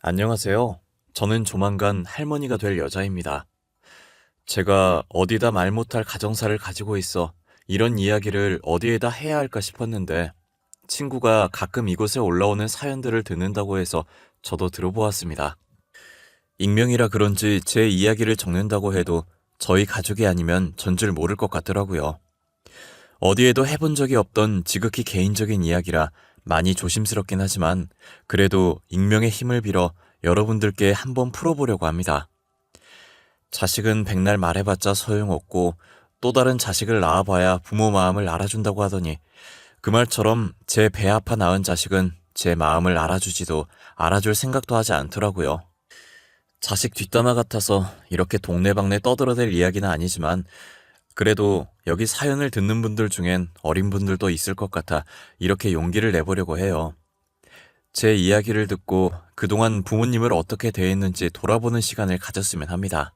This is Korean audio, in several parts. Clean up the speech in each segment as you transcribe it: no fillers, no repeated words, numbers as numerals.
안녕하세요. 저는 조만간 할머니가 될 여자입니다. 제가 어디다 말 못할 가정사를 가지고 있어 이런 이야기를 어디에다 해야 할까 싶었는데 친구가 가끔 이곳에 올라오는 사연들을 듣는다고 해서 저도 들어보았습니다. 익명이라 그런지 제 이야기를 적는다고 해도 저희 가족이 아니면 전줄 모를 것 같더라고요. 어디에도 해본 적이 없던 지극히 개인적인 이야기라 많이 조심스럽긴 하지만 그래도 익명의 힘을 빌어 여러분들께 한번 풀어보려고 합니다. 자식은 백날 말해봤자 소용없고 또 다른 자식을 낳아봐야 부모 마음을 알아준다고 하더니 그 말처럼 제 배 아파 낳은 자식은 제 마음을 알아주지도 알아줄 생각도 하지 않더라고요. 자식 뒷담화 같아서 이렇게 동네방네 떠들어댈 이야기는 아니지만 그래도 여기 사연을 듣는 분들 중엔 어린 분들도 있을 것 같아 이렇게 용기를 내보려고 해요. 제 이야기를 듣고 그동안 부모님을 어떻게 대했는지 돌아보는 시간을 가졌으면 합니다.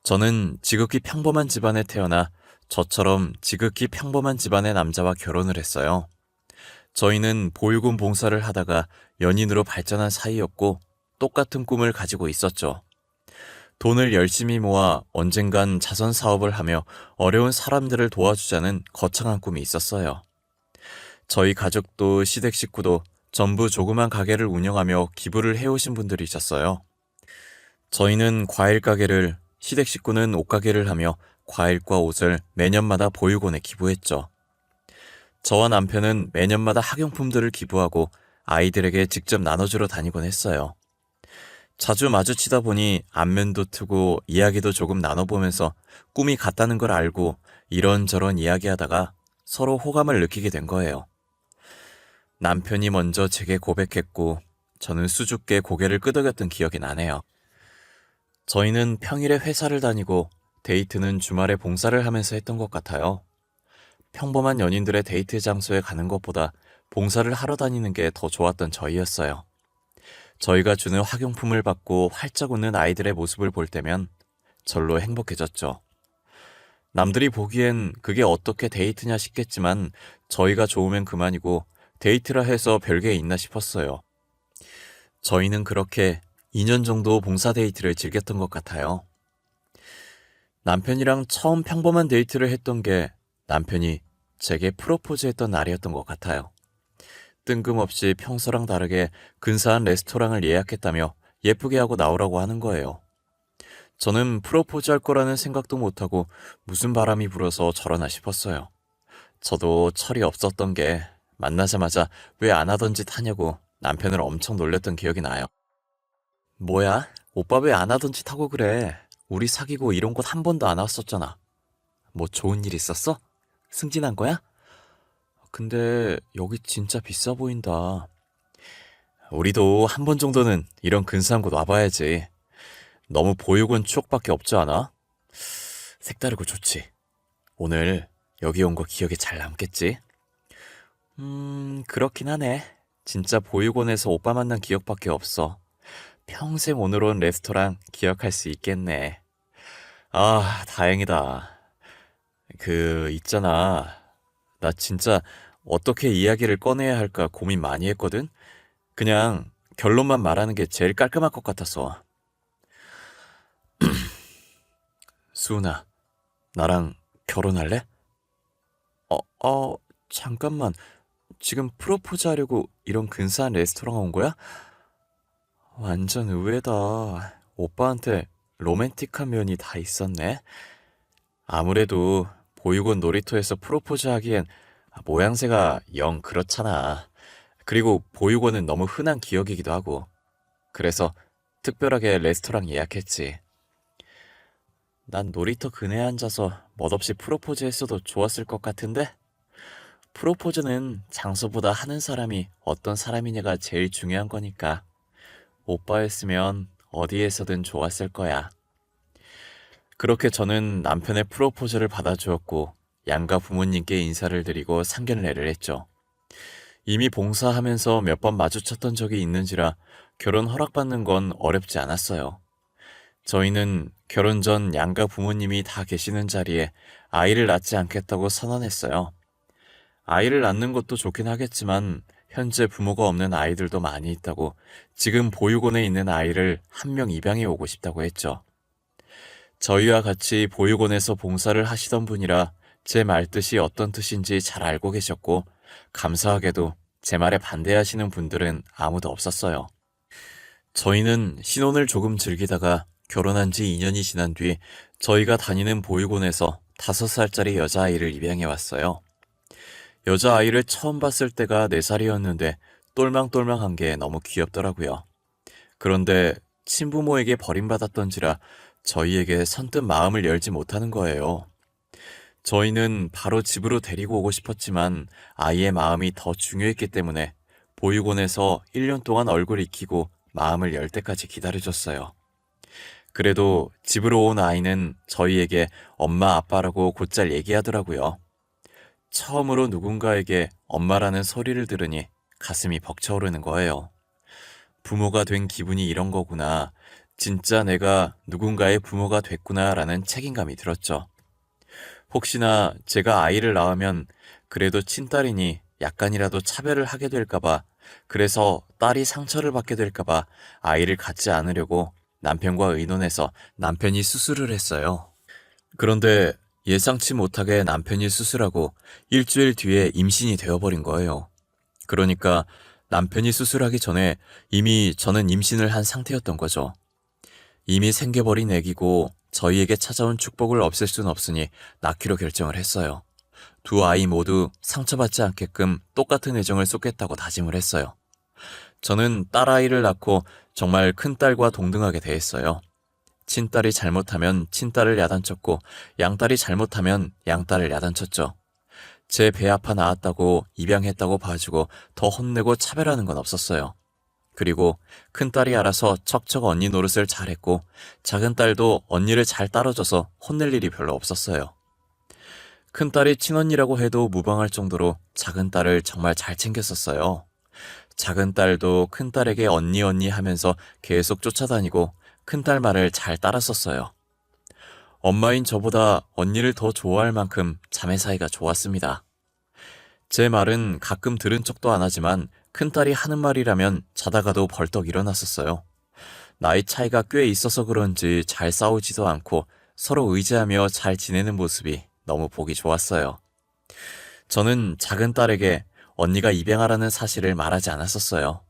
저는 지극히 평범한 집안에 태어나 저처럼 지극히 평범한 집안의 남자와 결혼을 했어요. 저희는 보육원 봉사를 하다가 연인으로 발전한 사이였고 똑같은 꿈을 가지고 있었죠. 돈을 열심히 모아 언젠간 자선 사업을 하며 어려운 사람들을 도와주자는 거창한 꿈이 있었어요. 저희 가족도 시댁 식구도 전부 조그만 가게를 운영하며 기부를 해오신 분들이셨어요. 저희는 과일 가게를, 시댁 식구는 옷 가게를 하며 과일과 옷을 매년마다 보육원에 기부했죠. 저와 남편은 매년마다 학용품들을 기부하고 아이들에게 직접 나눠주러 다니곤 했어요. 자주 마주치다 보니 안면도 트고 이야기도 조금 나눠보면서 꿈이 같다는 걸 알고 이런저런 이야기하다가 서로 호감을 느끼게 된 거예요. 남편이 먼저 제게 고백했고 저는 수줍게 고개를 끄덕였던 기억이 나네요. 저희는 평일에 회사를 다니고 데이트는 주말에 봉사를 하면서 했던 것 같아요. 평범한 연인들의 데이트 장소에 가는 것보다 봉사를 하러 다니는 게 더 좋았던 저희였어요. 저희가 주는 학용품을 받고 활짝 웃는 아이들의 모습을 볼 때면 절로 행복해졌죠. 남들이 보기엔 그게 어떻게 데이트냐 싶겠지만 저희가 좋으면 그만이고 데이트라 해서 별게 있나 싶었어요. 저희는 그렇게 2년 정도 봉사 데이트를 즐겼던 것 같아요. 남편이랑 처음 평범한 데이트를 했던 게 남편이 제게 프로포즈했던 날이었던 것 같아요. 뜬금없이 평소랑 다르게 근사한 레스토랑을 예약했다며 예쁘게 하고 나오라고 하는 거예요. 저는 프로포즈 할 거라는 생각도 못하고 무슨 바람이 불어서 저러나 싶었어요. 저도 철이 없었던 게 만나자마자 왜 안 하던 짓 하냐고 남편을 엄청 놀렸던 기억이 나요. 뭐야? 오빠 왜 안 하던 짓 하고 그래? 우리 사귀고 이런 곳 한 번도 안 왔었잖아. 뭐 좋은 일 있었어? 승진한 거야? 근데 여기 진짜 비싸 보인다. 우리도 한 번 정도는 이런 근사한 곳 와봐야지. 너무 보육원 추억밖에 없지 않아? 색다르고 좋지. 오늘 여기 온 거 기억에 잘 남겠지? 그렇긴 하네. 진짜 보육원에서 오빠 만난 기억밖에 없어. 평생 오늘 온 레스토랑 기억할 수 있겠네. 아, 다행이다. 있잖아. 나 진짜 어떻게 이야기를 꺼내야 할까 고민 많이 했거든? 그냥 결론만 말하는 게 제일 깔끔할 것 같아서. 수은아, 나랑 결혼할래? 잠깐만. 지금 프로포즈 하려고 이런 근사한 레스토랑 온 거야? 완전 의외다. 오빠한테 로맨틱한 면이 다 있었네. 아무래도 보육원 놀이터에서 프로포즈 하기엔 모양새가 영 그렇잖아. 그리고 보육원은 너무 흔한 기억이기도 하고. 그래서 특별하게 레스토랑 예약했지. 난 놀이터 근해에 앉아서 멋없이 프로포즈 했어도 좋았을 것 같은데? 프로포즈는 장소보다 하는 사람이 어떤 사람이냐가 제일 중요한 거니까. 오빠였으면 어디에서든 좋았을 거야. 그렇게 저는 남편의 프로포즈를 받아주었고 양가 부모님께 인사를 드리고 상견례를 했죠. 이미 봉사하면서 몇 번 마주쳤던 적이 있는지라 결혼 허락받는 건 어렵지 않았어요. 저희는 결혼 전 양가 부모님이 다 계시는 자리에 아이를 낳지 않겠다고 선언했어요. 아이를 낳는 것도 좋긴 하겠지만 현재 부모가 없는 아이들도 많이 있다고 지금 보육원에 있는 아이를 한 명 입양해 오고 싶다고 했죠. 저희와 같이 보육원에서 봉사를 하시던 분이라 제 말뜻이 어떤 뜻인지 잘 알고 계셨고, 감사하게도 제 말에 반대하시는 분들은 아무도 없었어요. 저희는 신혼을 조금 즐기다가 결혼한 지 2년이 지난 뒤 저희가 다니는 보육원에서 5살짜리 여자아이를 입양해 왔어요. 여자아이를 처음 봤을 때가 4살이었는데 똘망똘망한 게 너무 귀엽더라고요. 그런데 친부모에게 버림받았던지라 저희에게 선뜻 마음을 열지 못하는 거예요. 저희는 바로 집으로 데리고 오고 싶었지만 아이의 마음이 더 중요했기 때문에 보육원에서 1년 동안 얼굴 익히고 마음을 열 때까지 기다려줬어요. 그래도 집으로 온 아이는 저희에게 엄마 아빠라고 곧잘 얘기하더라고요. 처음으로 누군가에게 엄마라는 소리를 들으니 가슴이 벅차오르는 거예요. 부모가 된 기분이 이런 거구나. 진짜 내가 누군가의 부모가 됐구나라는 책임감이 들었죠. 혹시나 제가 아이를 낳으면 그래도 친딸이니 약간이라도 차별을 하게 될까봐, 그래서 딸이 상처를 받게 될까봐 아이를 갖지 않으려고 남편과 의논해서 남편이 수술을 했어요. 그런데 예상치 못하게 남편이 수술하고 일주일 뒤에 임신이 되어버린 거예요. 그러니까 남편이 수술하기 전에 이미 저는 임신을 한 상태였던 거죠. 이미 생겨버린 애기고 저희에게 찾아온 축복을 없앨 순 없으니 낳기로 결정을 했어요. 두 아이 모두 상처받지 않게끔 똑같은 애정을 쏟겠다고 다짐을 했어요. 저는 딸아이를 낳고 정말 큰딸과 동등하게 대했어요. 친딸이 잘못하면 친딸을 야단쳤고 양딸이 잘못하면 양딸을 야단쳤죠. 제 배 아파 낳았다고 입양했다고 봐주고 더 혼내고 차별하는 건 없었어요. 그리고 큰딸이 알아서 척척 언니 노릇을 잘했고 작은딸도 언니를 잘 따라줘서 혼낼 일이 별로 없었어요. 큰딸이 친언니라고 해도 무방할 정도로 작은딸을 정말 잘 챙겼었어요. 작은딸도 큰딸에게 언니 언니 하면서 계속 쫓아다니고 큰딸 말을 잘 따랐었어요. 엄마인 저보다 언니를 더 좋아할 만큼 자매 사이가 좋았습니다. 제 말은 가끔 들은 척도 안 하지만 큰딸이 하는 말이라면 자다가도 벌떡 일어났었어요. 나이 차이가 꽤 있어서 그런지 잘 싸우지도 않고 서로 의지하며 잘 지내는 모습이 너무 보기 좋았어요. 저는 작은딸에게 언니가 입양하라는 사실을 말하지 않았었어요.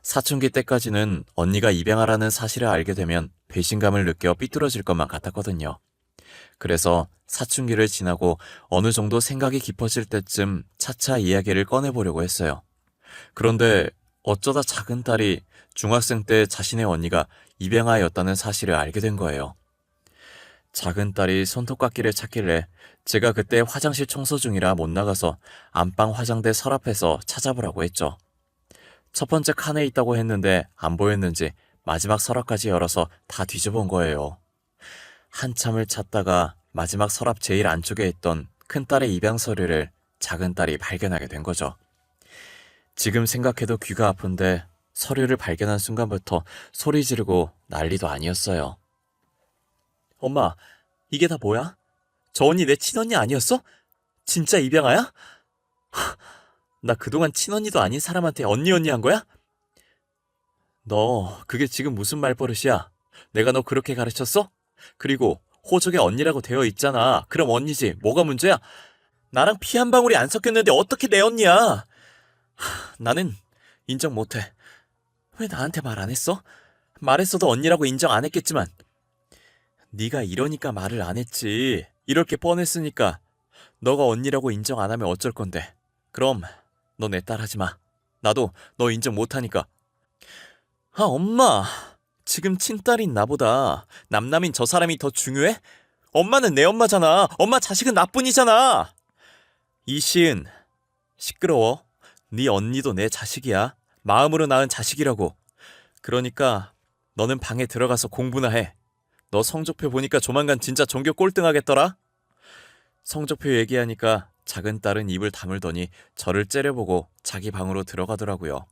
사춘기 때까지는 언니가 입양하라는 사실을 알게 되면 배신감을 느껴 삐뚤어질 것만 같았거든요. 그래서 사춘기를 지나고 어느 정도 생각이 깊어질 때쯤 차차 이야기를 꺼내보려고 했어요. 그런데 어쩌다 작은딸이 중학생 때 자신의 언니가 입양아였다는 사실을 알게 된 거예요. 작은딸이 손톱깎이를 찾길래 제가 그때 화장실 청소 중이라 못 나가서 안방 화장대 서랍에서 찾아보라고 했죠. 첫 번째 칸에 있다고 했는데 안 보였는지 마지막 서랍까지 열어서 다 뒤져본 거예요. 한참을 찾다가 마지막 서랍 제일 안쪽에 있던 큰딸의 입양 서류를 작은딸이 발견하게 된 거죠. 지금 생각해도 귀가 아픈데 서류를 발견한 순간부터 소리 지르고 난리도 아니었어요. 엄마, 이게 다 뭐야? 저 언니 내 친언니 아니었어? 진짜 입양아야? 나 그동안 친언니도 아닌 사람한테 언니 한 거야? 너 그게 지금 무슨 말버릇이야? 내가 너 그렇게 가르쳤어? 그리고 호적에 언니라고 되어 있잖아. 그럼 언니지. 뭐가 문제야? 나랑 피 한 방울이 안 섞였는데 어떻게 내 언니야? 나는 인정 못해. 왜 나한테 말 안 했어? 말했어도 언니라고 인정 안 했겠지만. 네가 이러니까 말을 안 했지. 이럴 게 뻔했으니까. 너가 언니라고 인정 안 하면 어쩔 건데. 그럼 너 내 딸 하지 마. 나도 너 인정 못하니까. 아, 엄마. 지금 친딸인 나보다 남남인 저 사람이 더 중요해? 엄마는 내 엄마잖아. 엄마 자식은 나뿐이잖아. 이시은, 시끄러워. 네 언니도 내 자식이야. 마음으로 낳은 자식이라고. 그러니까 너는 방에 들어가서 공부나 해. 너 성적표 보니까 조만간 진짜 전교 꼴등하겠더라. 성적표 얘기하니까 작은 딸은 입을 다물더니 저를 째려보고 자기 방으로 들어가더라고요.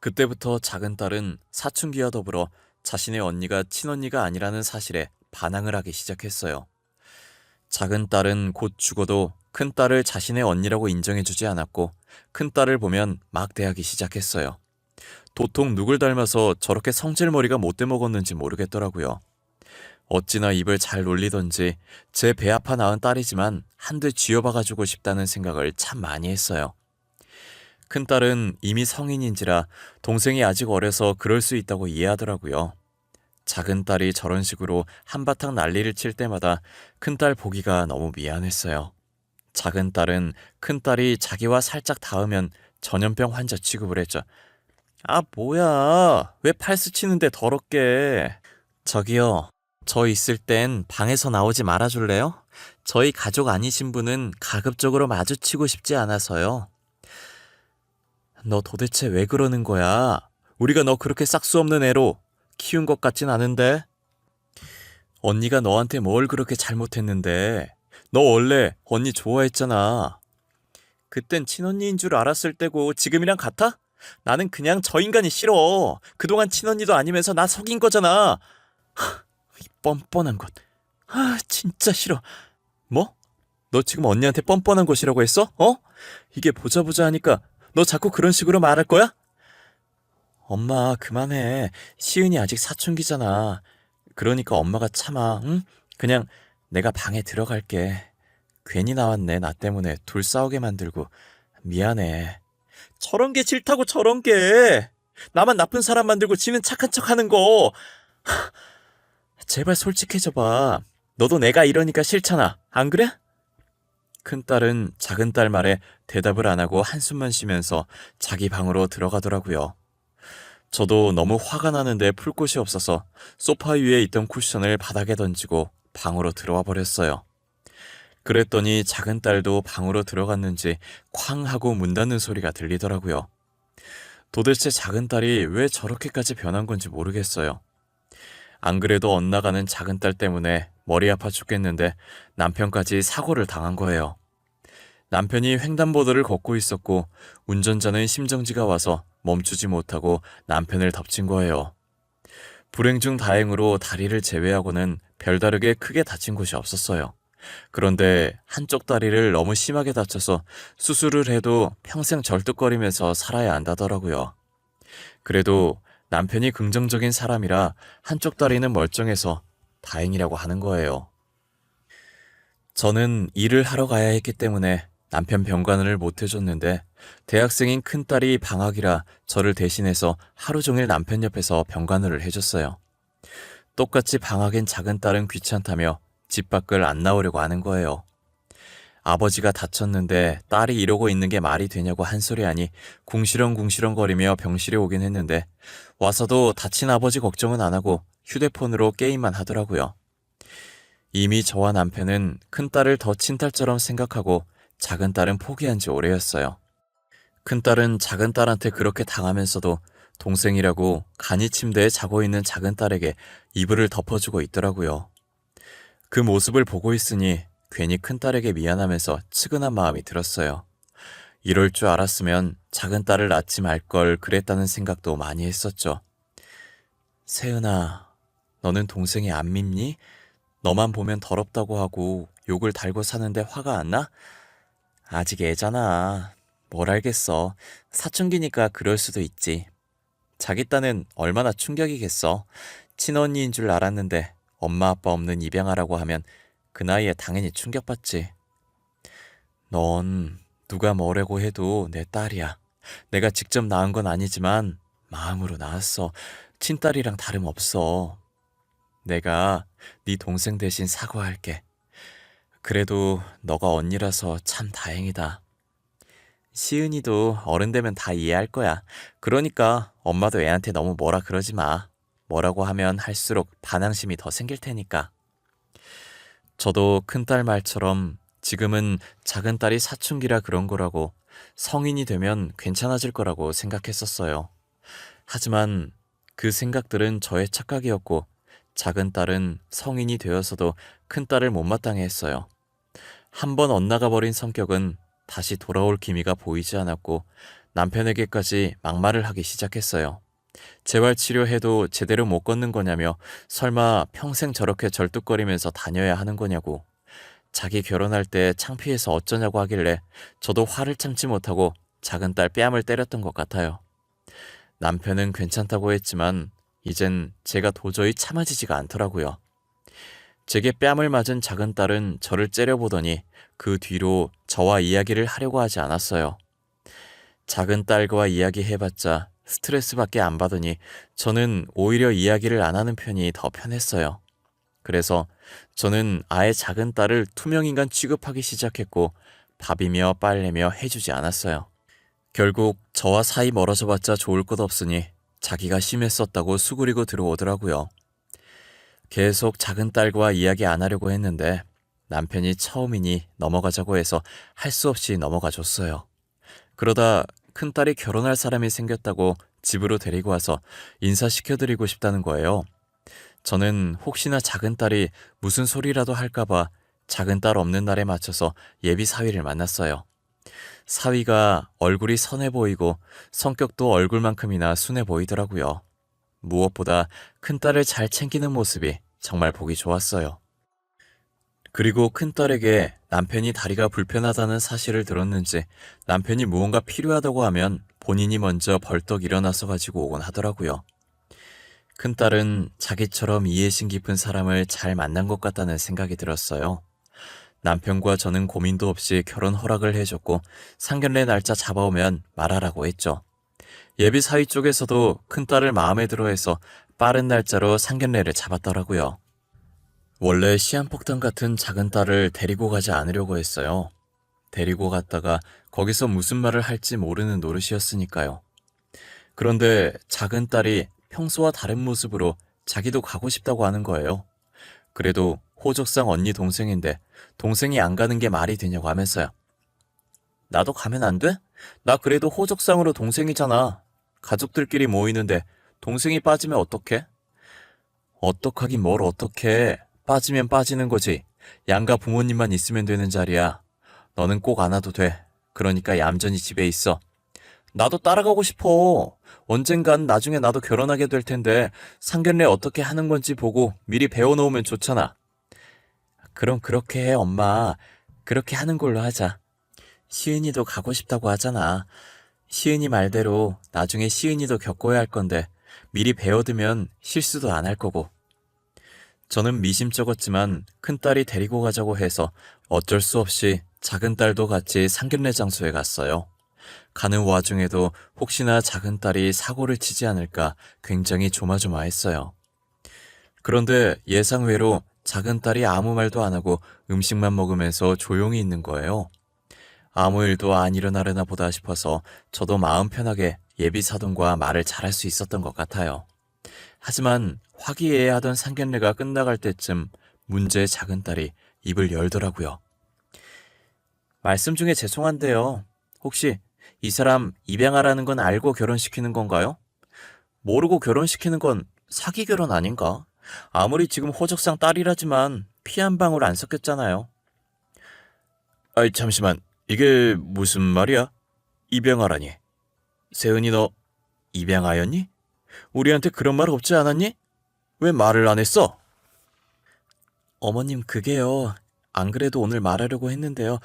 그때부터 작은 딸은 사춘기와 더불어 자신의 언니가 친언니가 아니라는 사실에 반항을 하기 시작했어요. 작은 딸은 곧 죽어도 큰딸을 자신의 언니라고 인정해주지 않았고 큰딸을 보면 막대하기 시작했어요. 도통 누굴 닮아서 저렇게 성질머리가 못돼 먹었는지 모르겠더라고요. 어찌나 입을 잘 놀리던지 제 배 아파 낳은 딸이지만 한 대 쥐어박아주고 싶다는 생각을 참 많이 했어요. 큰딸은 이미 성인인지라 동생이 아직 어려서 그럴 수 있다고 이해하더라고요. 작은 딸이 저런 식으로 한바탕 난리를 칠 때마다 큰딸 보기가 너무 미안했어요. 작은 딸은 큰딸이 자기와 살짝 닿으면 전염병 환자 취급을 했죠. 아, 뭐야. 왜 팔스 치는데 더럽게. 저기요. 저 있을 땐 방에서 나오지 말아줄래요? 저희 가족 아니신 분은 가급적으로 마주치고 싶지 않아서요. 너 도대체 왜 그러는 거야? 우리가 너 그렇게 싹수 없는 애로 키운 것 같진 않은데? 언니가 너한테 뭘 그렇게 잘못했는데? 너 원래 언니 좋아했잖아. 그땐 친언니인 줄 알았을 때고 지금이랑 같아? 나는 그냥 저 인간이 싫어. 그동안 친언니도 아니면서 나 속인 거잖아. 이 뻔뻔한 것. 진짜 싫어. 뭐? 너 지금 언니한테 뻔뻔한 것이라고 했어? 어? 이게 보자 보자 하니까 너 자꾸 그런 식으로 말할 거야? 엄마, 그만해. 시은이 아직 사춘기잖아. 그러니까 엄마가 참아, 응? 그냥 내가 방에 들어갈게. 괜히 나왔네, 나 때문에 둘 싸우게 만들고. 미안해. 저런 게 싫다고, 저런 게. 나만 나쁜 사람 만들고 지는 착한 척 하는 거. 제발 솔직해져봐. 너도 내가 이러니까 싫잖아. 안 그래? 큰딸은 작은딸 말에 대답을 안 하고 한숨만 쉬면서 자기 방으로 들어가더라고요. 저도 너무 화가 나는데 풀 곳이 없어서 소파 위에 있던 쿠션을 바닥에 던지고 방으로 들어와 버렸어요. 그랬더니 작은딸도 방으로 들어갔는지 쾅 하고 문 닫는 소리가 들리더라고요. 도대체 작은딸이 왜 저렇게까지 변한 건지 모르겠어요. 안 그래도 엇나가는 작은딸 때문에 머리 아파 죽겠는데 남편까지 사고를 당한 거예요. 남편이 횡단보도를 걷고 있었고 운전자는 심정지가 와서 멈추지 못하고 남편을 덮친 거예요. 불행 중 다행으로 다리를 제외하고는 별다르게 크게 다친 곳이 없었어요. 그런데 한쪽 다리를 너무 심하게 다쳐서 수술을 해도 평생 절뚝거리면서 살아야 한다더라고요. 그래도 남편이 긍정적인 사람이라 한쪽 다리는 멀쩡해서 다행이라고 하는 거예요. 저는 일을 하러 가야 했기 때문에 남편 병간호를 못 해줬는데 대학생인 큰딸이 방학이라 저를 대신해서 하루 종일 남편 옆에서 병간호를 해줬어요. 똑같이 방학인 작은딸은 귀찮다며 집 밖을 안 나오려고 하는 거예요. 아버지가 다쳤는데 딸이 이러고 있는 게 말이 되냐고 한 소리 하니 궁시렁궁시렁거리며 병실에 오긴 했는데 와서도 다친 아버지 걱정은 안 하고 휴대폰으로 게임만 하더라고요. 이미 저와 남편은 큰딸을 더 친딸처럼 생각하고 작은딸은 포기한 지 오래였어요. 큰딸은 작은딸한테 그렇게 당하면서도 동생이라고 간이 침대에 자고 있는 작은딸에게 이불을 덮어주고 있더라고요. 그 모습을 보고 있으니 괜히 큰딸에게 미안하면서 측은한 마음이 들었어요. 이럴 줄 알았으면 작은딸을 낳지 말 걸 그랬다는 생각도 많이 했었죠. 세은아, 너는 동생이 안 밉니? 너만 보면 더럽다고 하고 욕을 달고 사는데 화가 안 나? 아직 애잖아. 뭘 알겠어. 사춘기니까 그럴 수도 있지. 자기 딴엔 얼마나 충격이겠어. 친언니인 줄 알았는데 엄마 아빠 없는 입양아라고 하면 그 나이에 당연히 충격받지. 넌 누가 뭐라고 해도 내 딸이야. 내가 직접 낳은 건 아니지만 마음으로 낳았어. 친딸이랑 다름없어. 내가 네 동생 대신 사과할게. 그래도 너가 언니라서 참 다행이다. 시은이도 어른 되면 다 이해할 거야. 그러니까 엄마도 애한테 너무 뭐라 그러지 마. 뭐라고 하면 할수록 반항심이 더 생길 테니까. 저도 큰딸 말처럼 지금은 작은딸이 사춘기라 그런 거라고 성인이 되면 괜찮아질 거라고 생각했었어요. 하지만 그 생각들은 저의 착각이었고 작은딸은 성인이 되어서도 큰딸을 못마땅해 했어요. 한 번 엇나가 버린 성격은 다시 돌아올 기미가 보이지 않았고 남편에게까지 막말을 하기 시작했어요. 재활치료해도 제대로 못 걷는 거냐며 설마 평생 저렇게 절뚝거리면서 다녀야 하는 거냐고. 자기 결혼할 때 창피해서 어쩌냐고 하길래 저도 화를 참지 못하고 작은 딸 뺨을 때렸던 것 같아요. 남편은 괜찮다고 했지만 이젠 제가 도저히 참아지지가 않더라고요. 제게 뺨을 맞은 작은 딸은 저를 째려보더니 그 뒤로 저와 이야기를 하려고 하지 않았어요. 작은 딸과 이야기해봤자 스트레스밖에 안 받으니 저는 오히려 이야기를 안 하는 편이 더 편했어요. 그래서 저는 아예 작은 딸을 투명인간 취급하기 시작했고 밥이며 빨래며 해주지 않았어요. 결국 저와 사이 멀어져 봤자 좋을 것 없으니 자기가 심했었다고 수그리고 들어오더라고요. 계속 작은 딸과 이야기 안 하려고 했는데 남편이 처음이니 넘어가자고 해서 할 수 없이 넘어가 줬어요. 그러다 큰딸이 결혼할 사람이 생겼다고 집으로 데리고 와서 인사시켜드리고 싶다는 거예요. 저는 혹시나 작은 딸이 무슨 소리라도 할까봐 작은 딸 없는 날에 맞춰서 예비 사위를 만났어요. 사위가 얼굴이 선해 보이고 성격도 얼굴만큼이나 순해 보이더라고요. 무엇보다 큰딸을 잘 챙기는 모습이 정말 보기 좋았어요. 그리고 큰딸에게 남편이 다리가 불편하다는 사실을 들었는지 남편이 무언가 필요하다고 하면 본인이 먼저 벌떡 일어나서 가지고 오곤 하더라고요. 큰딸은 자기처럼 이해심 깊은 사람을 잘 만난 것 같다는 생각이 들었어요. 남편과 저는 고민도 없이 결혼 허락을 해줬고 상견례 날짜 잡아오면 말하라고 했죠. 예비 사위 쪽에서도 큰딸을 마음에 들어해서 빠른 날짜로 상견례를 잡았더라고요. 원래 시한폭탄 같은 작은 딸을 데리고 가지 않으려고 했어요. 데리고 갔다가 거기서 무슨 말을 할지 모르는 노릇이었으니까요. 그런데 작은 딸이 평소와 다른 모습으로 자기도 가고 싶다고 하는 거예요. 그래도 호적상 언니 동생인데 동생이 안 가는 게 말이 되냐고 하면서요. 나도 가면 안 돼? 나 그래도 호적상으로 동생이잖아. 가족들끼리 모이는데 동생이 빠지면 어떡해? 어떡하긴 뭘 어떡해. 빠지면 빠지는 거지. 양가 부모님만 있으면 되는 자리야. 너는 꼭 안 와도 돼. 그러니까 얌전히 집에 있어. 나도 따라가고 싶어. 언젠간 나중에 나도 결혼하게 될 텐데 상견례 어떻게 하는 건지 보고 미리 배워놓으면 좋잖아. 그럼 그렇게 해, 엄마. 그렇게 하는 걸로 하자. 시은이도 가고 싶다고 하잖아. 시은이 말대로 나중에 시은이도 겪어야 할 건데 미리 배워두면 실수도 안 할 거고. 저는 미심쩍었지만 큰딸이 데리고 가자고 해서 어쩔 수 없이 작은 딸도 같이 상견례 장소에 갔어요. 가는 와중에도 혹시나 작은 딸이 사고를 치지 않을까 굉장히 조마조마했어요. 그런데 예상외로 작은 딸이 아무 말도 안 하고 음식만 먹으면서 조용히 있는 거예요. 아무 일도 안 일어나려나 보다 싶어서 저도 마음 편하게 예비 사돈과 말을 잘할 수 있었던 것 같아요. 하지만 화기애애하던 상견례가 끝나갈 때쯤 문제의 작은 딸이 입을 열더라고요. 말씀 중에 죄송한데요. 혹시 이 사람 입양하라는 건 알고 결혼시키는 건가요? 모르고 결혼시키는 건 사기 결혼 아닌가? 아무리 지금 호적상 딸이라지만 피 한 방울 안 섞였잖아요. 아이 잠시만, 이게 무슨 말이야? 입양하라니. 세은이 너 입양하였니? 우리한테 그런 말 없지 않았니? 왜 말을 안 했어? 어머님 그게요. 안 그래도 오늘 말하려고 했는데요.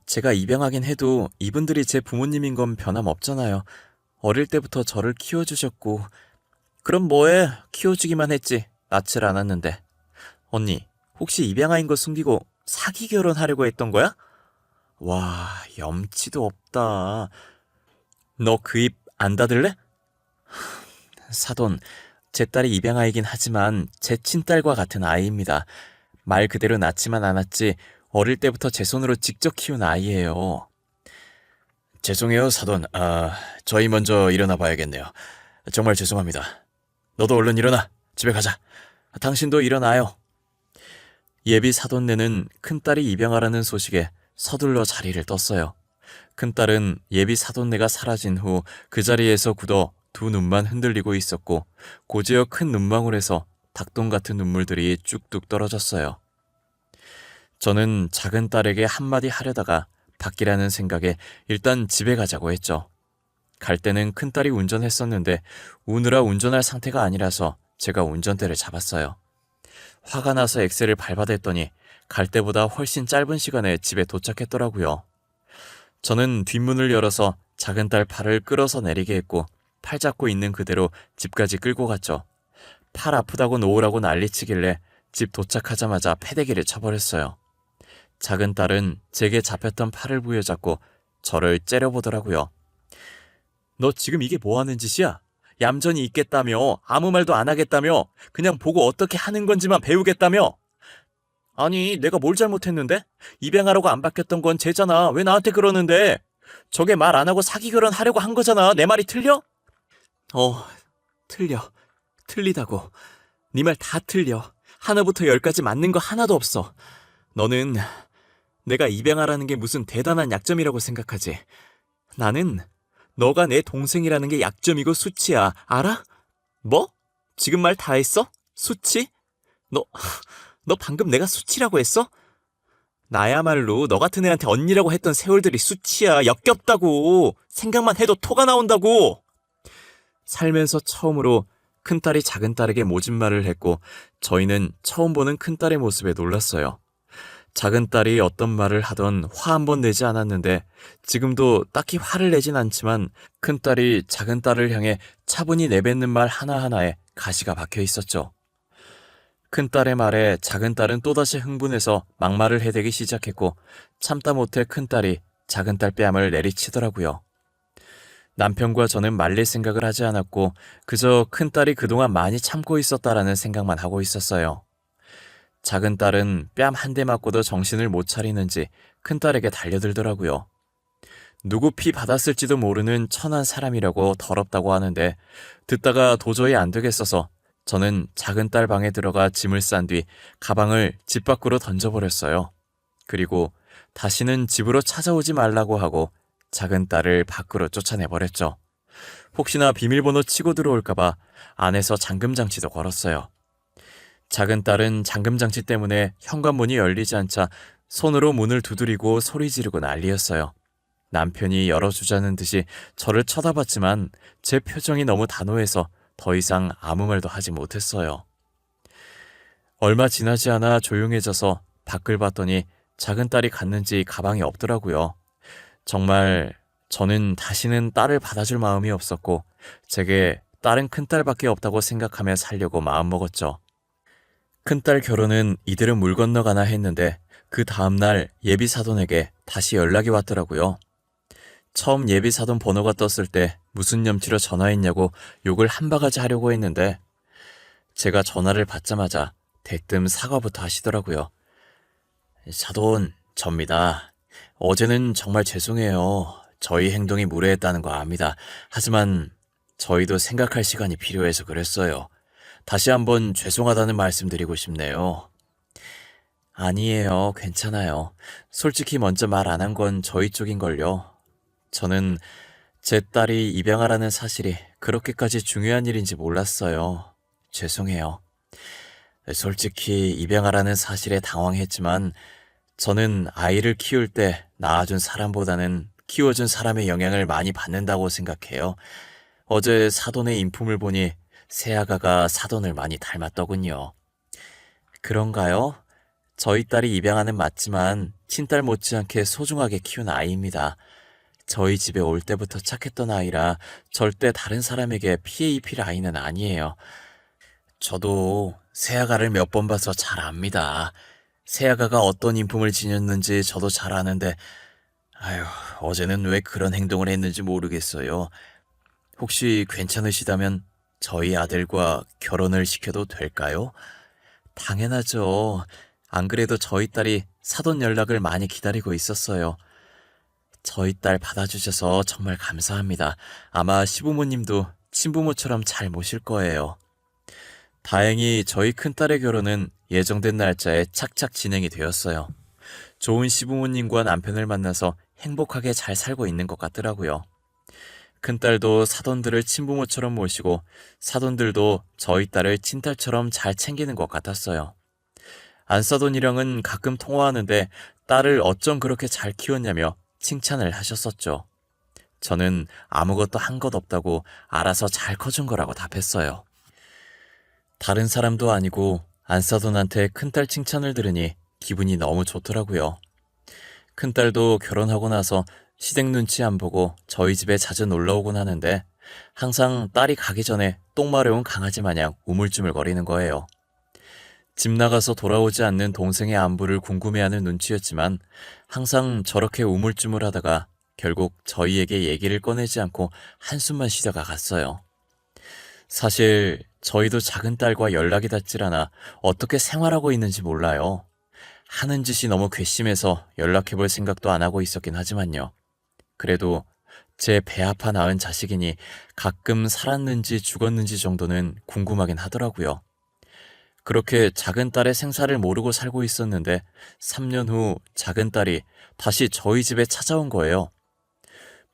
제가 입양하긴 해도 이분들이 제 부모님인 건 변함없잖아요. 어릴 때부터 저를 키워주셨고. 그럼 뭐해? 키워주기만 했지. 낳질 않았는데. 언니, 혹시 입양아인 거 숨기고 사기 결혼하려고 했던 거야? 와, 염치도 없다. 너 그 입 안 닫을래? 사돈, 제 딸이 입양아이긴 하지만 제 친딸과 같은 아이입니다. 말 그대로 낳지만 않았지 어릴 때부터 제 손으로 직접 키운 아이예요. 죄송해요, 사돈. 저희 먼저 일어나 봐야겠네요. 정말 죄송합니다. 너도 얼른 일어나. 집에 가자. 당신도 일어나요. 예비 사돈네는 큰딸이 입양하라는 소식에 서둘러 자리를 떴어요. 큰딸은 예비 사돈네가 사라진 후 그 자리에서 굳어 두 눈만 흔들리고 있었고 고지어 큰 눈망울에서 닭똥 같은 눈물들이 쭉뚝 떨어졌어요. 저는 작은 딸에게 한마디 하려다가 바뀌라는 생각에 일단 집에 가자고 했죠. 갈 때는 큰딸이 운전했었는데 우느라 운전할 상태가 아니라서 제가 운전대를 잡았어요. 화가 나서 엑셀을 밟아댔더니 갈 때보다 훨씬 짧은 시간에 집에 도착했더라고요. 저는 뒷문을 열어서 작은 딸 팔을 끌어서 내리게 했고 팔 잡고 있는 그대로 집까지 끌고 갔죠. 팔 아프다고 놓으라고 난리치길래 집 도착하자마자 패대기를 쳐버렸어요. 작은 딸은 제게 잡혔던 팔을 부여잡고 저를 째려보더라고요. 너 지금 이게 뭐 하는 짓이야? 얌전히 있겠다며, 아무 말도 안 하겠다며, 그냥 보고 어떻게 하는 건지만 배우겠다며. 아니, 내가 뭘 잘못했는데? 입양하라고 안 바뀌었던 건 쟤잖아. 왜 나한테 그러는데? 저게 말 안 하고 사기 결혼하려고 한 거잖아. 내 말이 틀려? 틀려. 틀리다고. 네 말 다 틀려. 하나부터 열까지 맞는 거 하나도 없어. 너는 내가 입양하라는 게 무슨 대단한 약점이라고 생각하지. 나는 너가 내 동생이라는 게 약점이고 수치야. 알아? 뭐? 지금 말 다 했어? 수치? 너 방금 내가 수치라고 했어? 나야말로 너 같은 애한테 언니라고 했던 세월들이 수치야. 역겹다고. 생각만 해도 토가 나온다고. 살면서 처음으로 큰딸이 작은딸에게 모진 말을 했고 저희는 처음 보는 큰딸의 모습에 놀랐어요. 작은딸이 어떤 말을 하던 화 한 번 내지 않았는데 지금도 딱히 화를 내진 않지만 큰딸이 작은딸을 향해 차분히 내뱉는 말 하나하나에 가시가 박혀 있었죠. 큰딸의 말에 작은딸은 또다시 흥분해서 막말을 해대기 시작했고 참다 못해 큰딸이 작은딸 뺨을 내리치더라고요. 남편과 저는 말릴 생각을 하지 않았고 그저 큰딸이 그동안 많이 참고 있었다라는 생각만 하고 있었어요. 작은딸은 뺨 한 대 맞고도 정신을 못 차리는지 큰딸에게 달려들더라고요. 누구 피 받았을지도 모르는 천한 사람이라고 더럽다고 하는데 듣다가 도저히 안 되겠어서 저는 작은딸 방에 들어가 짐을 싼 뒤 가방을 집 밖으로 던져버렸어요. 그리고 다시는 집으로 찾아오지 말라고 하고 작은딸을 밖으로 쫓아내버렸죠. 혹시나 비밀번호 치고 들어올까봐 안에서 잠금장치도 걸었어요. 작은딸은 잠금장치 때문에 현관문이 열리지 않자 손으로 문을 두드리고 소리 지르고 난리였어요. 남편이 열어주자는 듯이 저를 쳐다봤지만 제 표정이 너무 단호해서 더 이상 아무 말도 하지 못했어요. 얼마 지나지 않아 조용해져서 밖을 봤더니 작은딸이 갔는지 가방이 없더라고요. 정말 저는 다시는 딸을 받아줄 마음이 없었고 제게 딸은 큰딸밖에 없다고 생각하며 살려고 마음먹었죠. 큰딸 결혼은 이대로 물 건너가나 했는데 그 다음날 예비사돈에게 다시 연락이 왔더라고요. 처음 예비사돈 번호가 떴을 때 무슨 염치로 전화했냐고 욕을 한 바가지 하려고 했는데 제가 전화를 받자마자 대뜸 사과부터 하시더라고요. 사돈, 접니다. 어제는 정말 죄송해요. 저희 행동이 무례했다는 거 압니다. 하지만 저희도 생각할 시간이 필요해서 그랬어요. 다시 한번 죄송하다는 말씀 드리고 싶네요. 아니에요. 괜찮아요. 솔직히 먼저 말 안 한 건 저희 쪽인걸요. 저는 제 딸이 입양하라는 사실이 그렇게까지 중요한 일인지 몰랐어요. 죄송해요. 솔직히 입양하라는 사실에 당황했지만 저는 아이를 키울 때 낳아준 사람보다는 키워준 사람의 영향을 많이 받는다고 생각해요. 어제 사돈의 인품을 보니 새아가가 사돈을 많이 닮았더군요. 그런가요? 저희 딸이 입양하는 맞지만 친딸 못지않게 소중하게 키운 아이입니다. 저희 집에 올 때부터 착했던 아이라 절대 다른 사람에게 피해 입힐 아이는 아니에요. 저도 새아가를 몇 번 봐서 잘 압니다. 새아가가 어떤 인품을 지녔는지 저도 잘 아는데 어제는 왜 그런 행동을 했는지 모르겠어요. 혹시 괜찮으시다면 저희 아들과 결혼을 시켜도 될까요? 당연하죠. 안 그래도 저희 딸이 사돈 연락을 많이 기다리고 있었어요. 저희 딸 받아주셔서 정말 감사합니다. 아마 시부모님도 친부모처럼 잘 모실 거예요. 다행히 저희 큰딸의 결혼은 예정된 날짜에 착착 진행이 되었어요. 좋은 시부모님과 남편을 만나서 행복하게 잘 살고 있는 것 같더라고요. 큰딸도 사돈들을 친부모처럼 모시고 사돈들도 저희 딸을 친딸처럼 잘 챙기는 것 같았어요. 안사돈이랑은 가끔 통화하는데 딸을 어쩜 그렇게 잘 키웠냐며 칭찬을 하셨었죠. 저는 아무것도 한 것 없다고 알아서 잘 커준 거라고 답했어요. 다른 사람도 아니고 안사돈한테 큰딸 칭찬을 들으니 기분이 너무 좋더라고요. 큰딸도 결혼하고 나서 시댁 눈치 안 보고 저희 집에 자주 놀러 오곤 하는데 항상 딸이 가기 전에 똥 마려운 강아지 마냥 우물쭈물거리는 거예요. 집 나가서 돌아오지 않는 동생의 안부를 궁금해하는 눈치였지만 항상 저렇게 우물쭈물하다가 결국 저희에게 얘기를 꺼내지 않고 한숨만 쉬다가 갔어요. 사실 저희도 작은 딸과 연락이 닿질 않아 어떻게 생활하고 있는지 몰라요. 하는 짓이 너무 괘씸해서 연락해볼 생각도 안 하고 있었긴 하지만요. 그래도 제 배 아파 낳은 자식이니 가끔 살았는지 죽었는지 정도는 궁금하긴 하더라고요. 그렇게 작은 딸의 생사를 모르고 살고 있었는데 3년 후 작은 딸이 다시 저희 집에 찾아온 거예요.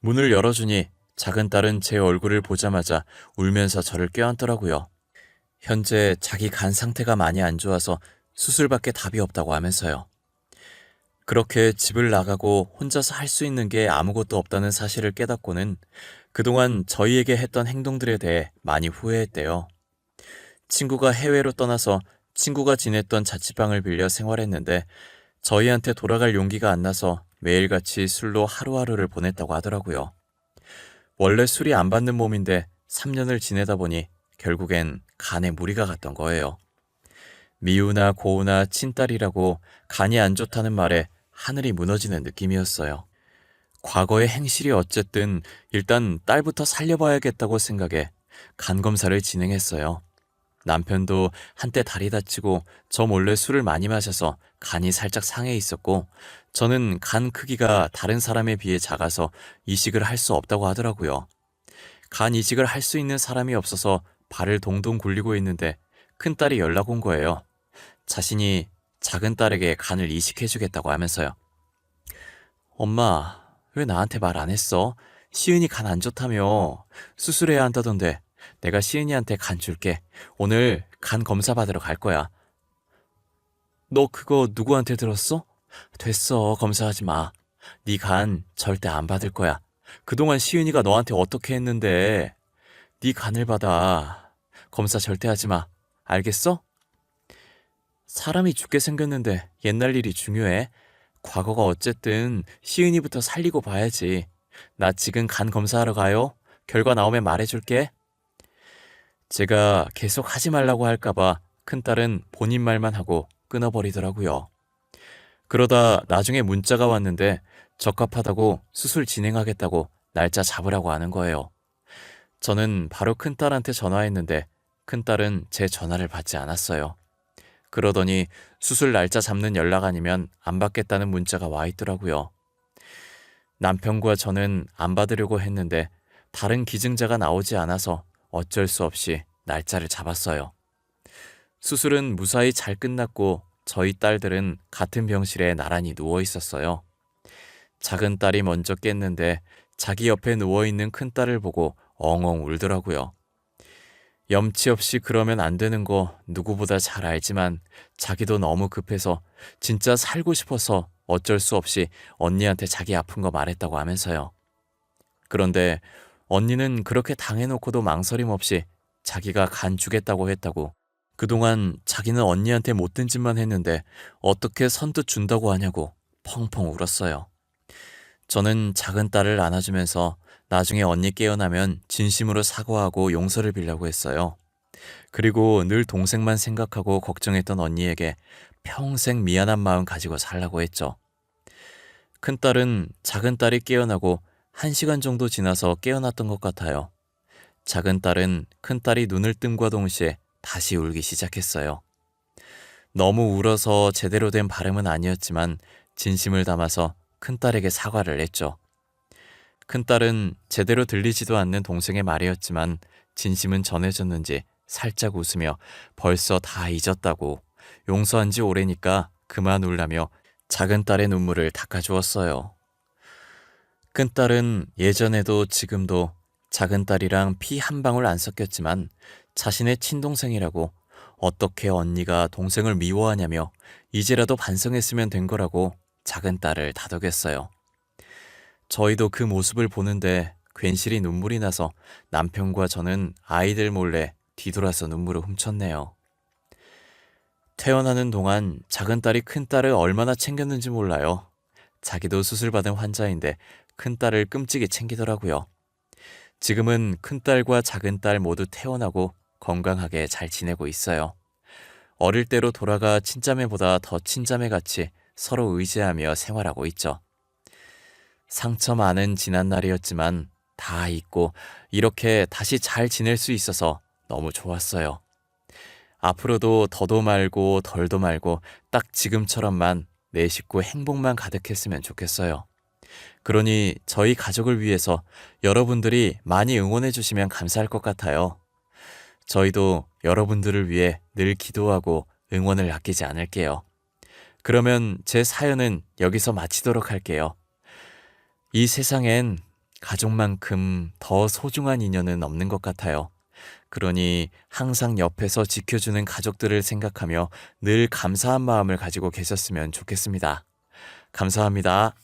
문을 열어주니 작은 딸은 제 얼굴을 보자마자 울면서 저를 껴안더라고요. 현재 자기 간 상태가 많이 안 좋아서 수술밖에 답이 없다고 하면서요. 그렇게 집을 나가고 혼자서 할 수 있는 게 아무것도 없다는 사실을 깨닫고는 그동안 저희에게 했던 행동들에 대해 많이 후회했대요. 친구가 해외로 떠나서 친구가 지냈던 자취방을 빌려 생활했는데 저희한테 돌아갈 용기가 안 나서 매일같이 술로 하루하루를 보냈다고 하더라고요. 원래 술이 안 받는 몸인데 3년을 지내다 보니 결국엔 간에 무리가 갔던 거예요. 미우나 고우나 친딸이라고 간이 안 좋다는 말에 하늘이 무너지는 느낌이었어요. 과거의 행실이 어쨌든 일단 딸부터 살려봐야겠다고 생각해 간 검사를 진행했어요. 남편도 한때 다리 다치고 저 몰래 술을 많이 마셔서 간이 살짝 상해 있었고 저는 간 크기가 다른 사람에 비해 작아서 이식을 할 수 없다고 하더라고요. 간 이식을 할 수 있는 사람이 없어서 발을 동동 굴리고 있는데 큰딸이 연락 온 거예요. 자신이 작은 딸에게 간을 이식해주겠다고 하면서요. 엄마, 왜 나한테 말 안 했어? 시은이 간 안 좋다며. 수술해야 한다던데 내가 시은이한테 간 줄게. 오늘 간 검사 받으러 갈 거야. 너 그거 누구한테 들었어? 됐어, 검사하지 마. 네 간 절대 안 받을 거야. 그동안 시은이가 너한테 어떻게 했는데. 네 간을 받아. 검사 절대 하지 마. 알겠어? 사람이 죽게 생겼는데 옛날 일이 중요해? 과거가 어쨌든 시은이부터 살리고 봐야지. 나 지금 간 검사하러 가요. 결과 나오면 말해줄게. 제가 계속 하지 말라고 할까봐 큰딸은 본인 말만 하고 끊어버리더라고요. 그러다 나중에 문자가 왔는데 적합하다고 수술 진행하겠다고 날짜 잡으라고 하는 거예요. 저는 바로 큰딸한테 전화했는데 큰딸은 제 전화를 받지 않았어요. 그러더니 수술 날짜 잡는 연락 아니면 안 받겠다는 문자가 와 있더라고요. 남편과 저는 안 받으려고 했는데 다른 기증자가 나오지 않아서 어쩔 수 없이 날짜를 잡았어요. 수술은 무사히 잘 끝났고 저희 딸들은 같은 병실에 나란히 누워 있었어요. 작은 딸이 먼저 깼는데 자기 옆에 누워있는 큰 딸을 보고 엉엉 울더라고요. 염치 없이 그러면 안 되는 거 누구보다 잘 알지만 자기도 너무 급해서 진짜 살고 싶어서 어쩔 수 없이 언니한테 자기 아픈 거 말했다고 하면서요. 그런데 언니는 그렇게 당해놓고도 망설임 없이 자기가 간 주겠다고 했다고 그동안 자기는 언니한테 못된 짓만 했는데 어떻게 선뜻 준다고 하냐고 펑펑 울었어요. 저는 작은 딸을 안아주면서 나중에 언니 깨어나면 진심으로 사과하고 용서를 빌려고 했어요. 그리고 늘 동생만 생각하고 걱정했던 언니에게 평생 미안한 마음 가지고 살라고 했죠. 큰딸은 작은 딸이 깨어나고 1시간 정도 지나서 깨어났던 것 같아요. 작은 딸은 큰딸이 눈을 뜸과 동시에 다시 울기 시작했어요. 너무 울어서 제대로 된 발음은 아니었지만 진심을 담아서 큰딸에게 사과를 했죠. 큰딸은 제대로 들리지도 않는 동생의 말이었지만 진심은 전해졌는지 살짝 웃으며 벌써 다 잊었다고 용서한 지 오래니까 그만 울라며 작은 딸의 눈물을 닦아주었어요. 큰딸은 예전에도 지금도 작은 딸이랑 피 한 방울 안 섞였지만 자신의 친동생이라고 어떻게 언니가 동생을 미워하냐며 이제라도 반성했으면 된 거라고 작은 딸을 다독였어요. 저희도 그 모습을 보는데 괜시리 눈물이 나서 남편과 저는 아이들 몰래 뒤돌아서 눈물을 훔쳤네요. 태어나는 동안 작은 딸이 큰 딸을 얼마나 챙겼는지 몰라요. 자기도 수술받은 환자인데 큰 딸을 끔찍이 챙기더라고요. 지금은 큰 딸과 작은 딸 모두 태어나고 건강하게 잘 지내고 있어요. 어릴 때로 돌아가 친자매보다 더 친자매같이 서로 의지하며 생활하고 있죠. 상처 많은 지난날이었지만 다 잊고 이렇게 다시 잘 지낼 수 있어서 너무 좋았어요. 앞으로도 더도 말고 덜도 말고 딱 지금처럼만 내 식구 행복만 가득했으면 좋겠어요. 그러니 저희 가족을 위해서 여러분들이 많이 응원해 주시면 감사할 것 같아요. 저희도 여러분들을 위해 늘 기도하고 응원을 아끼지 않을게요. 그러면 제 사연은 여기서 마치도록 할게요. 이 세상엔 가족만큼 더 소중한 인연은 없는 것 같아요. 그러니 항상 옆에서 지켜주는 가족들을 생각하며 늘 감사한 마음을 가지고 계셨으면 좋겠습니다. 감사합니다.